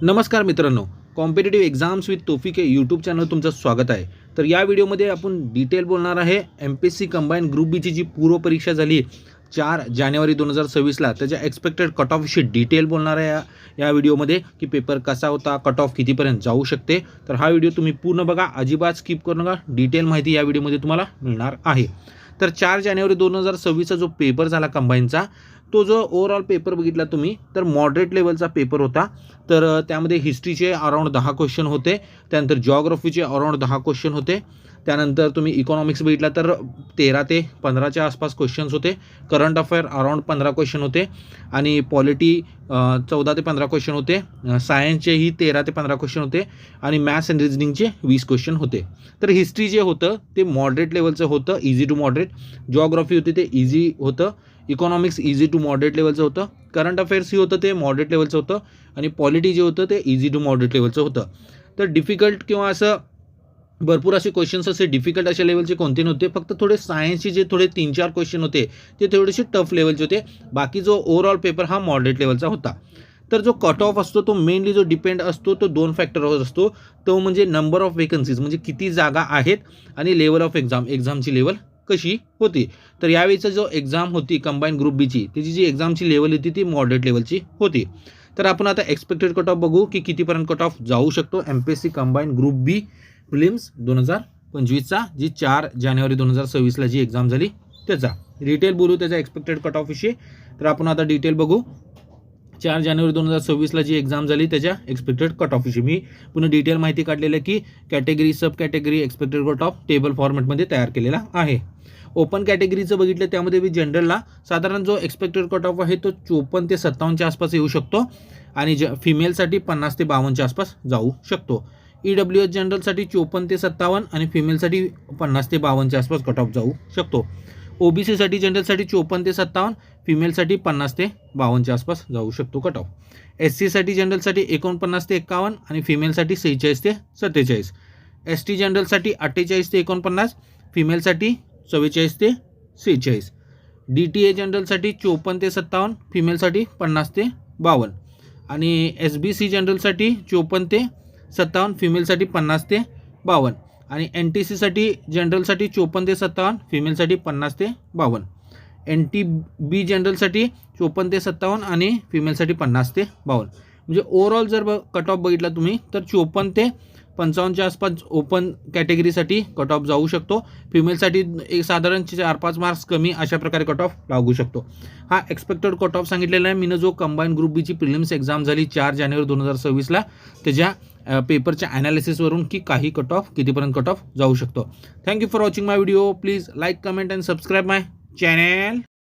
नमस्कार मित्रांनो, competitive exams with Taufiq या यूट्यूब चॅनल तुमचं स्वागत आहे. तर या व्हिडिओमध्ये आपण डिटेल बोलणार आहे MPSC कंबाईन ग्रुप बीची जी पूर्व परीक्षा झाली 4 जानेवारी 2026ला त्याच्या एक्सपेक्टेड कट ऑफ विषयी डिटेल बोलणार आहे या व्हिडिओमध्ये की पेपर कसा होता, कट ऑफ कितीपर्यंत जाऊ शकते. तर हा व्हिडिओ तुम्ही पूर्ण बघा, अजिबात स्किप करू नका. डिटेल माहिती या व्हिडिओमध्ये तुम्हाला मिळणार आहे. तर 4 जानेवारी 2026चा जो पेपर झाला कंबाईनचा, तो जो ओव्हरऑल पेपर बघितला तुम्ही तर मॉडरेट लेवलचा पेपर होता. तर त्यामध्ये हिस्ट्रीचे अराउंड 10 क्वेश्चन होते, त्यानंतर जिओग्राफीचे अराउंड 10 क्वेश्चन होते, त्यानंतर तुम्ही इकॉनॉमिक्स बघितला तर 13 ते 15च्या आसपास क्वेश्चन्स होते, करंट अफेअर अराउंड 15 क्वेश्चन होते आणि पॉलिटी 14 ते 15 क्वेश्चन होते, सायन्सचेही 13 ते 15 क्वेश्चन होते आणि मॅथ्स अँड रिजनिंगचे 20 क्वेश्चन होते. तर हिस्ट्री जे होतं ते मॉडरेट लेवलचं होतं, इझी टू मॉडरेट. जिओग्राफी होती ते इझी होतं, इकॉनॉमिक्स इझी टू मॉडरेट लेवलचं होतं, करंट अफेअर्स ही होतं ते मॉडरेट लेवलचं होतं आणि पॉलिटी जे होतं ते इझी टू मॉडरेट लेवलचं होतं. तर डिफिकल्ट किंवा असं भरपूर असे क्वेश्चन्स असे डिफिकल्ट अशा लेवलचे कोणते नव्हते. फक्त थोडे सायन्सचे जे थोडे 3-4 क्वेश्चन होते ते थोडेसे टफ लेवलचे होते. बाकी जो ओव्हरऑल पेपर हा मॉडरेट लेवलचा होता. तर जो कट ऑफ असतो तो मेनली जो डिपेंड असतो तो 2 फॅक्टरवर असतो. तो म्हणजे नंबर ऑफ वेकन्सीज, म्हणजे किती जागा आहेत, आणि लेवल ऑफ एक्झामची लेवल कशी होती. तर यावेळीचा जो एक्झाम होती कंबाईन ग्रुप बीची, त्याची जी एक्झामची लेवल होती ती मॉडरेट लेवलची होती. तर आपण आता एक्सपेक्टेड कट ऑफ बघू की कितीपर्यंत कट ऑफ जाऊ शकतो MPSC कंबाईन ग्रुप बी प्रिलिम्स 2025चा, जी 4 जानेवारी 2026ला जी एक्झाम झाली त्याचा डिटेल बोलू, त्याचा एक्सपेक्टेड कट ऑफ विषयी. तर आपण आता डिटेल बघू 4 जानेवारी 2026ला जी एक्झाम झाली त्याच्या एक्सपेक्टेड कट ऑफ विषयी. मी पुन्हा डिटेल माहिती काढलेलं आहे की category sub category expected cut off table फॉर्मॅटमध्ये तयार केलेला आहे. ओपन कॅटेगरीचं बघितलं त्यामध्ये बी जनरलला साधारण जो एक्सपेक्टेड कट ऑफ आहे तो 54 ते 57च्या आसपास येऊ शकतो आणि फिमेलसाठी 50 ते 52च्या आसपास जाऊ शकतो. EWS जनरलसाठी 54 ते 57 आणि फिमेलसाठी 50 ते 52च्या आसपास कट ऑफ जाऊ शकतो. OBCसाठी जनरलसाठी 54 ते 57, फिमेलसाठी 50 ते 52च्या आसपास जाऊ शकतो कट ऑफ. SC साठी जनरलसाठी 49 ते 51 आणि फिमेलसाठी 46 ते 47. ST जनरलसाठी 48 ते 49, फिमेलसाठी 44 ते 46. DTA जनरलसाठी 54 ते 57, फिमेलसाठी 50 ते 52 आणि SBC जनरलसाठी 54 ते 57, फिमेलसाठी 50 ते 52 आणि NTCसाठी जनरलसाठी 54 ते 57, फिमेलसाठी 50 ते 52. NTB जनरलसाठी 54 ते 57 आणि फिमेलसाठी 50 ते 52. म्हणजे ओव्हरऑल जर कट ऑफ बघितला तुम्ही तर 54 ते 55च्या आसपास ओपन कॅटेगरीसाठी कट ऑफ जाऊ शकतो. फिमेलसाठी एक साधारण 4-5 मार्क्स कमी अशा प्रकारे कट ऑफ लागू शकतो. हा एक्सपेक्टेड कट ऑफ सांगितलेला आहे मी, जो कंबाईन ग्रुप बीची प्रिलिम्स एक्झाम झाली 4 जानेवारी 2026ला त्याच्या पेपरच्या ॲनालिसिसवरून की काही कट ऑफ कितीपर्यंत कट ऑफ जाऊ शकतो. Thank you for watching my video. Please like, comment and subscribe my channel.